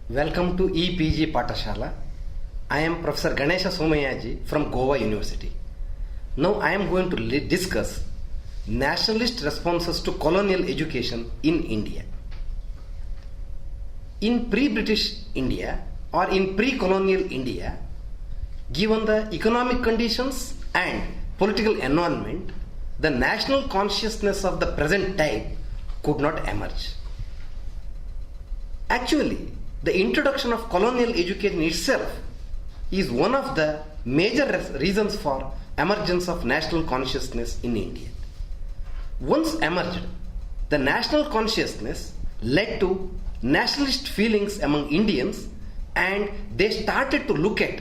Welcome to EPG Patashala. I am Professor Ganesha Somayaji from Goa University. Now I am going to discuss nationalist responses to colonial education in India. In pre-British India or in pre-colonial India, given the economic conditions and political environment, the national consciousness of the present type could not emerge. Actually, the introduction of colonial education itself is one of the major reasons for emergence of national consciousness in India. Once emerged, the national consciousness led to nationalist feelings among Indians, and they started to look at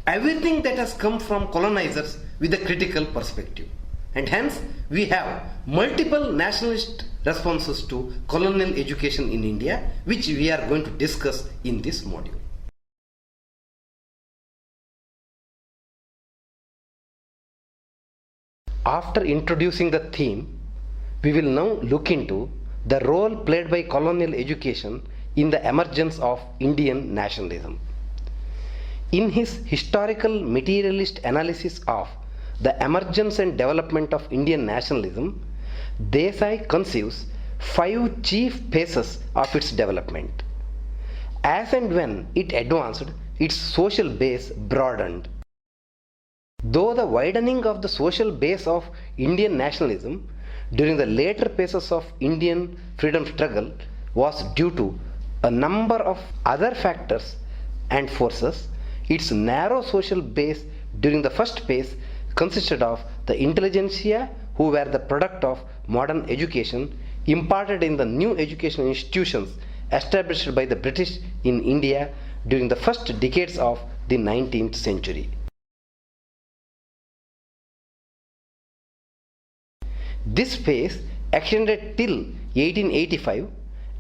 everything that has come from colonizers with a critical perspective. And hence, we have multiple nationalist responses to colonial education in India, which we are going to discuss in this module. After introducing the theme, we will now look into the role played by colonial education in the emergence of Indian nationalism. In his historical materialist analysis of the emergence and development of Indian nationalism, Desai conceives 5 chief phases of its development. As and when it advanced, its social base broadened. Though the widening of the social base of Indian nationalism during the later phases of Indian freedom struggle was due to a number of other factors and forces, its narrow social base during the first phase consisted of the intelligentsia who were the product of modern education imparted in the new educational institutions established by the British in India during the first decades of the 19th century. This phase extended till 1885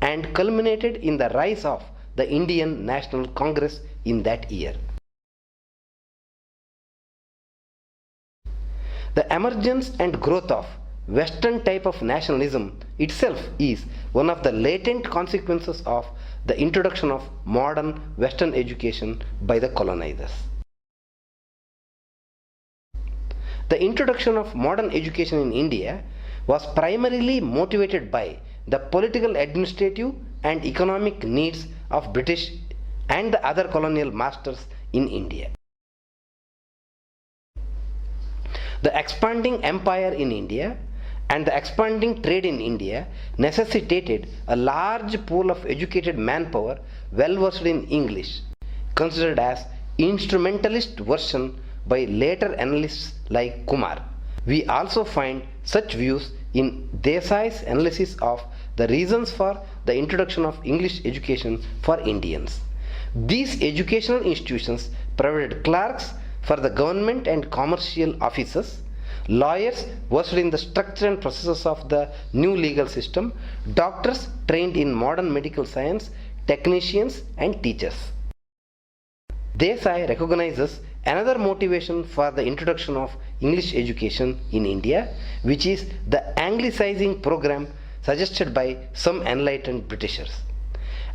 and culminated in the rise of the Indian National Congress in that year. The emergence and growth of Western type of nationalism itself is one of the latent consequences of the introduction of modern Western education by the colonizers. The introduction of modern education in India was primarily motivated by the political, administrative and economic needs of British and the other colonial masters in India. The expanding empire in India and the expanding trade in India necessitated a large pool of educated manpower well versed in English, considered as instrumentalist version by later analysts like Kumar. We also find such views in Desai's analysis of the reasons for the introduction of English education for Indians. These educational institutions provided clerks for the government and commercial offices, lawyers versed in the structure and processes of the new legal system, doctors trained in modern medical science, technicians and teachers. Desai recognizes another motivation for the introduction of English education in India, which is the Anglicizing program suggested by some enlightened Britishers.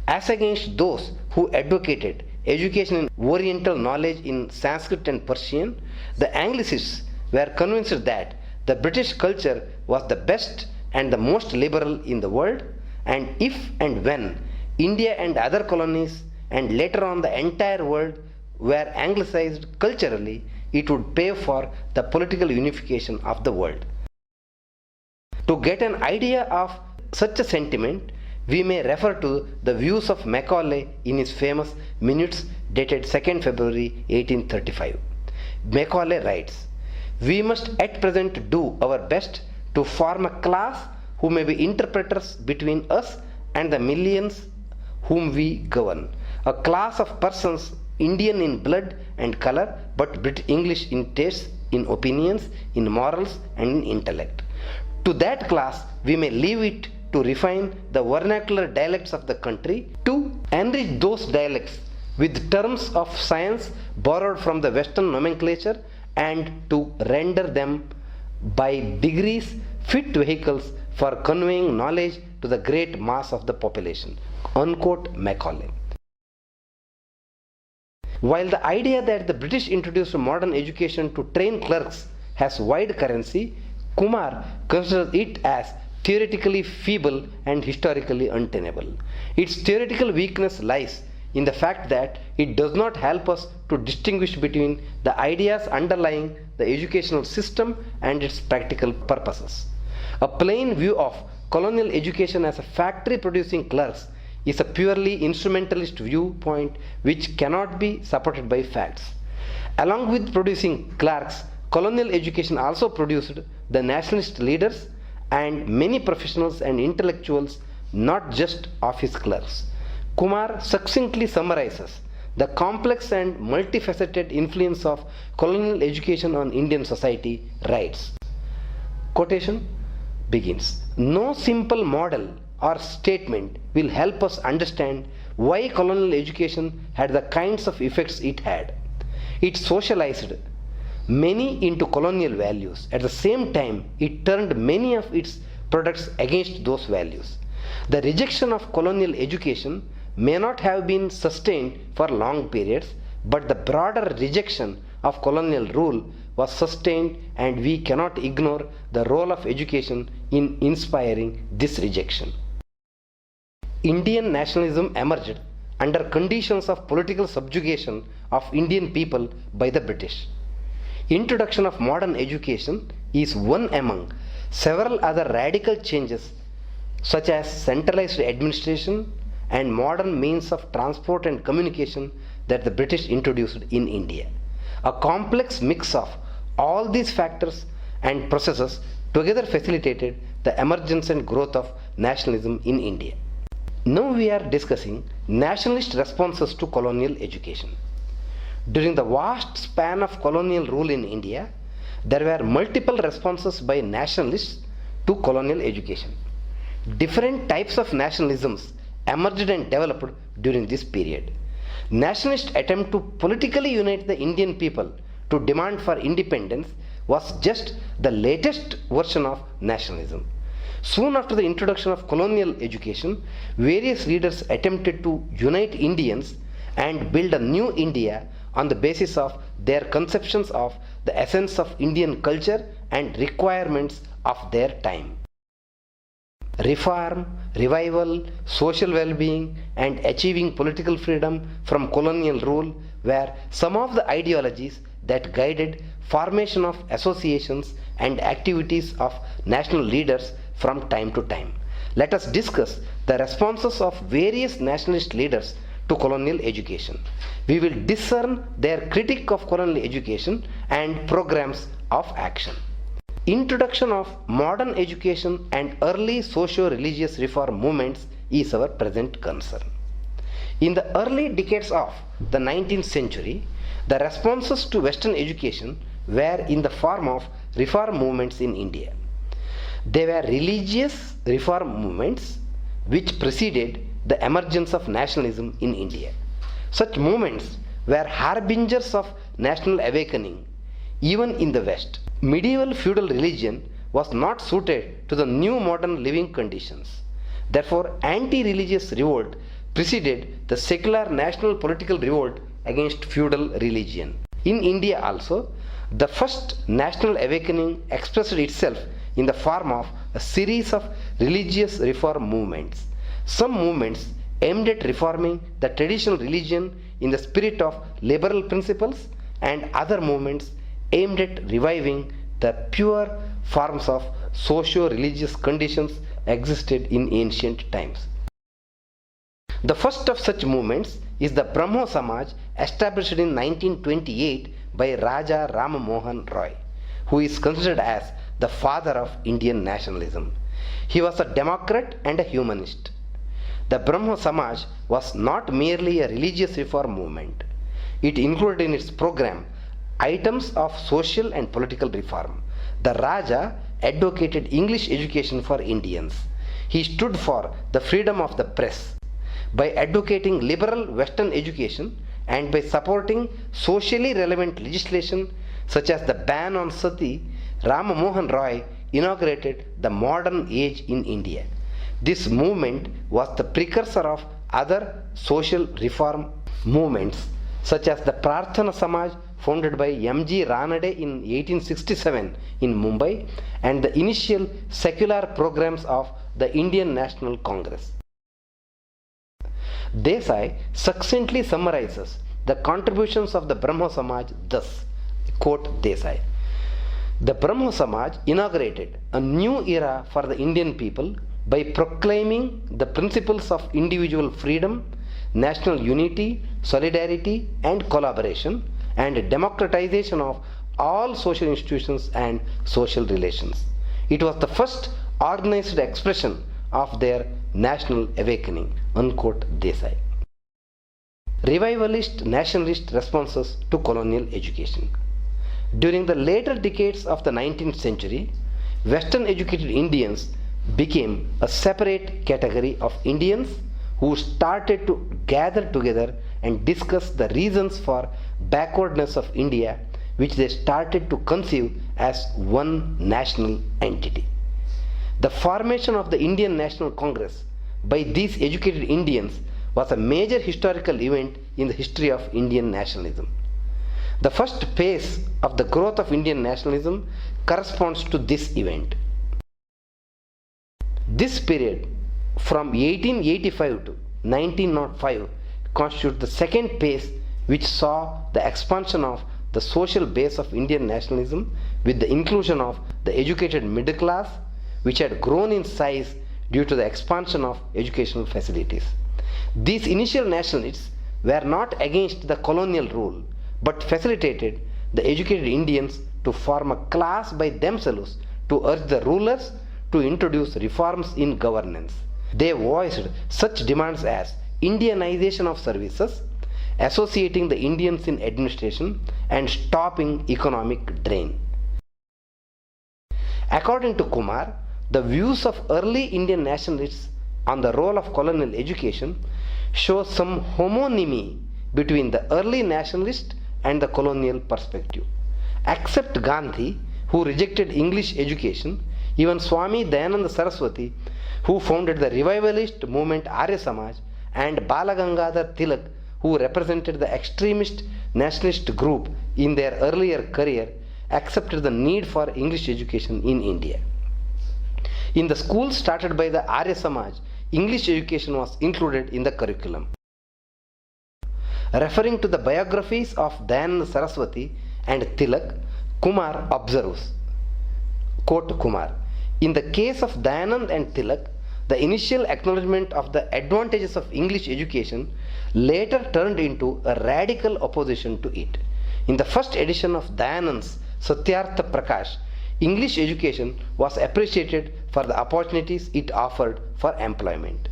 As against those who advocated education in Oriental knowledge in Sanskrit and Persian, the Anglicists were convinced that the British culture was the best and the most liberal in the world, and if and when India and other colonies and later on the entire world were anglicized culturally, it would pave for the political unification of the world. To get an idea of such a sentiment, we may refer to the views of Macaulay in his famous Minutes dated 2nd February 1835. Macaulay writes, "We must at present do our best to form a class who may be interpreters between us and the millions whom we govern, a class of persons Indian in blood and color, but English in tastes, in opinions, in morals and in intellect. To that class we may leave it to refine the vernacular dialects of the country, to enrich those dialects with terms of science borrowed from the Western nomenclature, and to render them by degrees fit vehicles for conveying knowledge to the great mass of the population." Unquote Macaulay. While the idea that the British introduced modern education to train clerks has wide currency, Kumar considers it as theoretically feeble and historically untenable. Its theoretical weakness lies in the fact that it does not help us to distinguish between the ideas underlying the educational system and its practical purposes. A plain view of colonial education as a factory producing clerks is a purely instrumentalist viewpoint which cannot be supported by facts. Along with producing clerks, colonial education also produced the nationalist leaders and many professionals and intellectuals, not just office clerks. Kumar succinctly summarizes the complex and multifaceted influence of colonial education on Indian society, writes, quotation begins, "No simple model or statement will help us understand why colonial education had the kinds of effects it had. It socialized many into colonial values. At the same time, it turned many of its products against those values. The rejection of colonial education may not have been sustained for long periods, but the broader rejection of colonial rule was sustained, and we cannot ignore the role of education in inspiring this rejection." Indian nationalism emerged under conditions of political subjugation of Indian people by the British. Introduction of modern education is one among several other radical changes such as centralized administration and modern means of transport and communication that the British introduced in India. A complex mix of all these factors and processes together facilitated the emergence and growth of nationalism in India. Now we are discussing nationalist responses to colonial education. During the vast span of colonial rule in India, there were multiple responses by nationalists to colonial education. Different types of nationalisms emerged and developed during this period. Nationalist attempt to politically unite the Indian people to demand for independence was just the latest version of nationalism. Soon after the introduction of colonial education, various leaders attempted to unite Indians and build a new India on the basis of their conceptions of the essence of Indian culture and requirements of their time. Reform, revival, social well-being, and achieving political freedom from colonial rule were some of the ideologies that guided formation of associations and activities of national leaders from time to time. Let us discuss the responses of various nationalist leaders to colonial education. We will discern their critique of colonial education and programs of action. Introduction of modern education and early socio-religious reform movements is our present concern. In the early decades of the 19th century, the responses to Western education were in the form of reform movements in India. They were religious reform movements which preceded the emergence of nationalism in India. Such movements were harbingers of national awakening even in the West. Medieval feudal religion was not suited to the new modern living conditions. Therefore, anti-religious revolt preceded the secular national political revolt against feudal religion. In India also, the first national awakening expressed itself in the form of a series of religious reform movements. Some movements aimed at reforming the traditional religion in the spirit of liberal principles, and other movements aimed at reviving the pure forms of socio-religious conditions existed in ancient times. The first of such movements is the Brahmo Samaj, established in 1928 by Raja Ram Mohan Roy, who is considered as the father of Indian nationalism. He was a democrat and a humanist. The Brahmo Samaj was not merely a religious reform movement. It included in its program items of social and political reform. The Raja advocated English education for Indians. He stood for the freedom of the press. By advocating liberal Western education and by supporting socially relevant legislation such as the ban on sati, Ram Mohan Roy inaugurated the modern age in India. This movement was the precursor of other social reform movements such as the Prarthana Samaj founded by M.G. Ranade in 1867 in Mumbai, and the initial secular programs of the Indian National Congress. Desai succinctly summarizes the contributions of the Brahmo Samaj thus, quote Desai: "The Brahmo Samaj inaugurated a new era for the Indian people by proclaiming the principles of individual freedom, national unity, solidarity and collaboration, and democratization of all social institutions and social relations. It was the first organized expression of their national awakening," unquote Desai. Revivalist nationalist responses to colonial education. During the later decades of the 19th century, Western educated Indians became a separate category of Indians who started to gather together and discuss the reasons for backwardness of India, which they started to conceive as one national entity. The formation of the Indian National Congress by these educated Indians was a major historical event in the history of Indian nationalism. The first phase of the growth of Indian nationalism corresponds to this event. This period from 1885 to 1905 constitutes the second phase, which saw the expansion of the social base of Indian nationalism with the inclusion of the educated middle class, which had grown in size due to the expansion of educational facilities. These initial nationalists were not against the colonial rule, but facilitated the educated Indians to form a class by themselves to urge the rulers to introduce reforms in governance. They voiced such demands as Indianization of services, associating the Indians in administration, and stopping economic drain. According to Kumar, the views of early Indian nationalists on the role of colonial education show some homonymy between the early nationalist and the colonial perspective. Except Gandhi, who rejected English education, even Swami Dayananda Saraswati, who founded the revivalist movement Arya Samaj, and Balagangadhar Tilak, who represented the extremist nationalist group in their earlier career, accepted the need for English education in India. In the schools started by the Arya Samaj, English education was included in the curriculum. Referring to the biographies of Dayananda Saraswati and Tilak, Kumar observes, quote Kumar, "In the case of Dayanand and Tilak, the initial acknowledgement of the advantages of English education later turned into a radical opposition to it. In the first edition of Dayanand's Satyartha Prakash, English education was appreciated for the opportunities it offered for employment."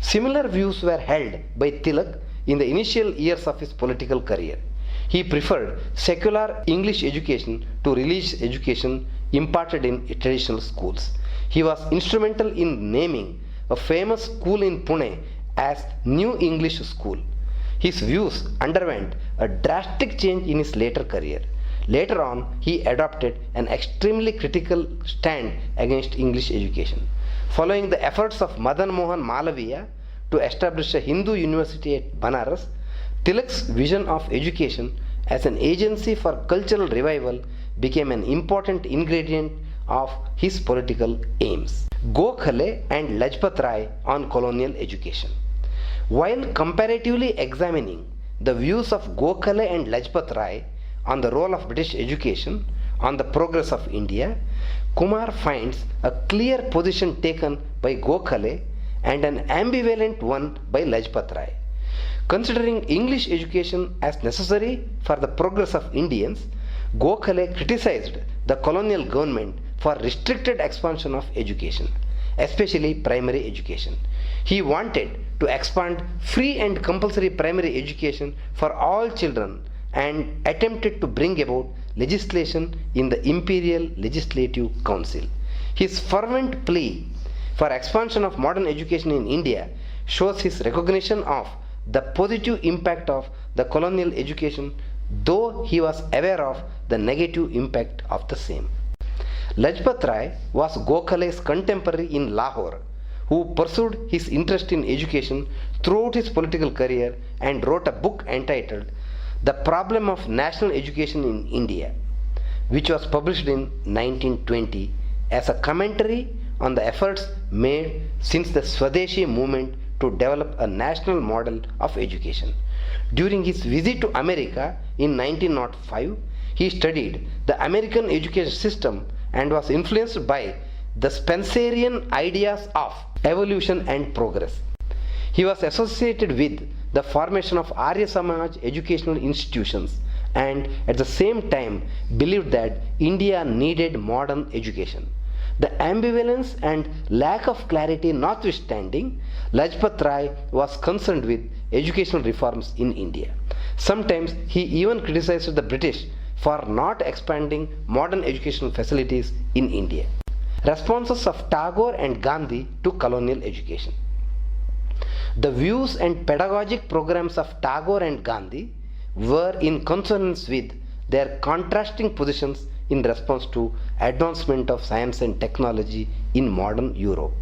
Similar views were held by Tilak in the initial years of his political career. He preferred secular English education to religious education imparted in traditional schools. He was instrumental in naming a famous school in Pune as New English School. His views underwent a drastic change in his later career. Later on, he adopted an extremely critical stand against English education. Following the efforts of Madan Mohan Malaviya to establish a Hindu university at Banaras, Tilak's vision of education as an agency for cultural revival became an important ingredient of his political aims. Gokhale and Lajpat Rai on colonial education. While comparatively examining the views of Gokhale and Lajpat Rai on the role of British education on the progress of India, Kumar finds a clear position taken by Gokhale and an ambivalent one by Lajpat Rai. Considering English education as necessary for the progress of Indians, Gokhale criticized the colonial government for restricted expansion of education, especially primary education. He wanted to expand free and compulsory primary education for all children and attempted to bring about legislation in the Imperial Legislative Council. His fervent plea for expansion of modern education in India shows his recognition of the positive impact of the colonial education, though he was aware of the negative impact of the same. Lajpat Rai was Gokhale's contemporary in Lahore, who pursued his interest in education throughout his political career and wrote a book entitled The Problem of National Education in India, which was published in 1920 as a commentary on the efforts made since the Swadeshi movement to develop a national model of education. During his visit to America in 1905, he studied the American education system and was influenced by the Spencerian ideas of evolution and progress. He was associated with the formation of Arya Samaj educational institutions and at the same time believed that India needed modern education. The ambivalence and lack of clarity notwithstanding, Lajpat Rai was concerned with educational reforms in India. Sometimes he even criticized the British for not expanding modern educational facilities in India. Responses of Tagore and Gandhi to colonial education. The views and pedagogic programs of Tagore and Gandhi were in consonance with their contrasting positions in response to advancement of science and technology in modern Europe.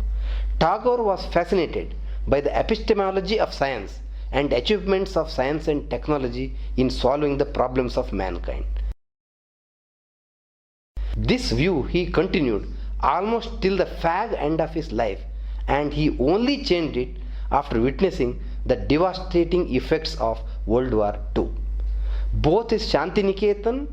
Tagore was fascinated by the epistemology of science and achievements of science and technology in solving the problems of mankind. This view he continued almost till the fag end of his life, and he only changed it after witnessing the devastating effects of World War II. Both his Shantiniketan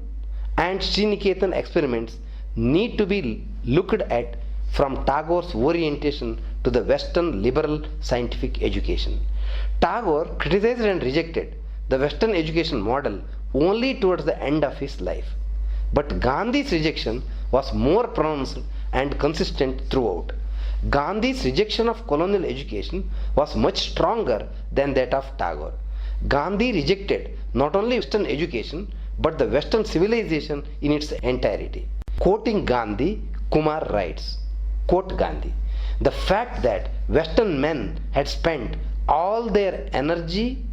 and Sriniketan experiments need to be looked at from Tagore's orientation to the Western liberal scientific education. Tagore criticized and rejected the Western education model only towards the end of his life. But Gandhi's rejection was more pronounced and consistent throughout. Gandhi's rejection of colonial education was much stronger than that of Tagore. Gandhi rejected not only Western education but the Western civilization in its entirety. Quoting Gandhi, Kumar writes, quote Gandhi, "The fact that Western men had spent all their energy,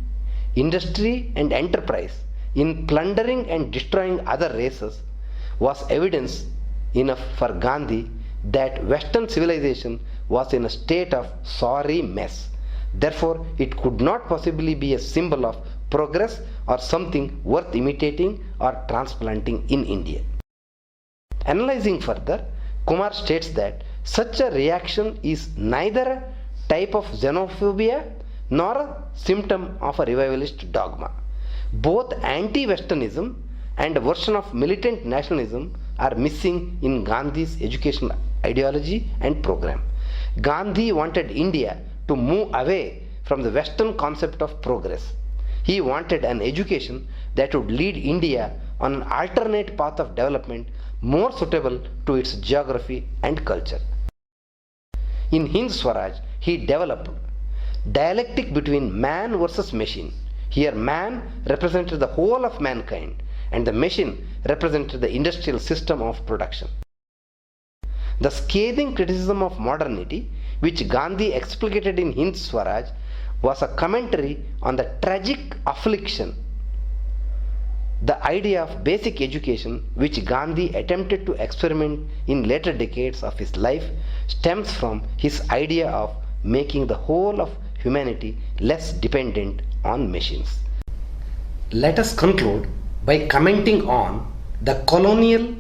industry and enterprise in plundering and destroying other races was evidence enough for Gandhi that Western civilization was in a state of sorry mess. Therefore, it could not possibly be a symbol of progress or something worth imitating or transplanting in India." Analyzing further, Kumar states that such a reaction is neither a type of xenophobia nor a symptom of a revivalist dogma. Both anti-Westernism and a version of militant nationalism are missing in Gandhi's educational ideology and program. Gandhi wanted India to move away from the Western concept of progress. He wanted an education that would lead India on an alternate path of development more suitable to its geography and culture. In Hind Swaraj, he developed dialectic between man versus machine. Here man represented the whole of mankind and the machine represented the industrial system of production. The scathing criticism of modernity, which Gandhi explicated in Hind Swaraj, was a commentary on the tragic affliction. The idea of basic education, which Gandhi attempted to experiment in later decades of his life, stems from his idea of making the whole of humanity less dependent on machines. Let us conclude by commenting on the colonial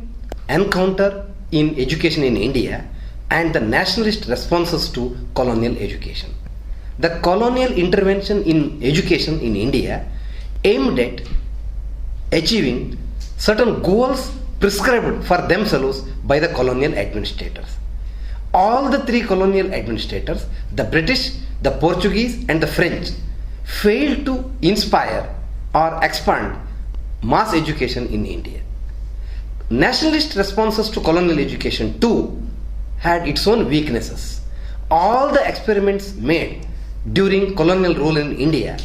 encounter in education in India and the nationalist responses to colonial education. The colonial intervention in education in India aimed at achieving certain goals prescribed for themselves by the colonial administrators. All the three colonial administrators, the British, the Portuguese and the French, failed to inspire or expand mass education in India. Nationalist responses to colonial education too had its own weaknesses. All the experiments made during colonial rule in India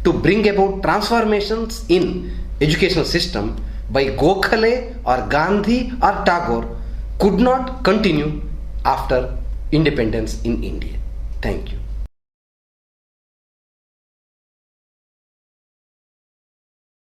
to bring about transformations in educational system by Gokul or Gandhi or Tagore could not continue after independence in India. Thank you.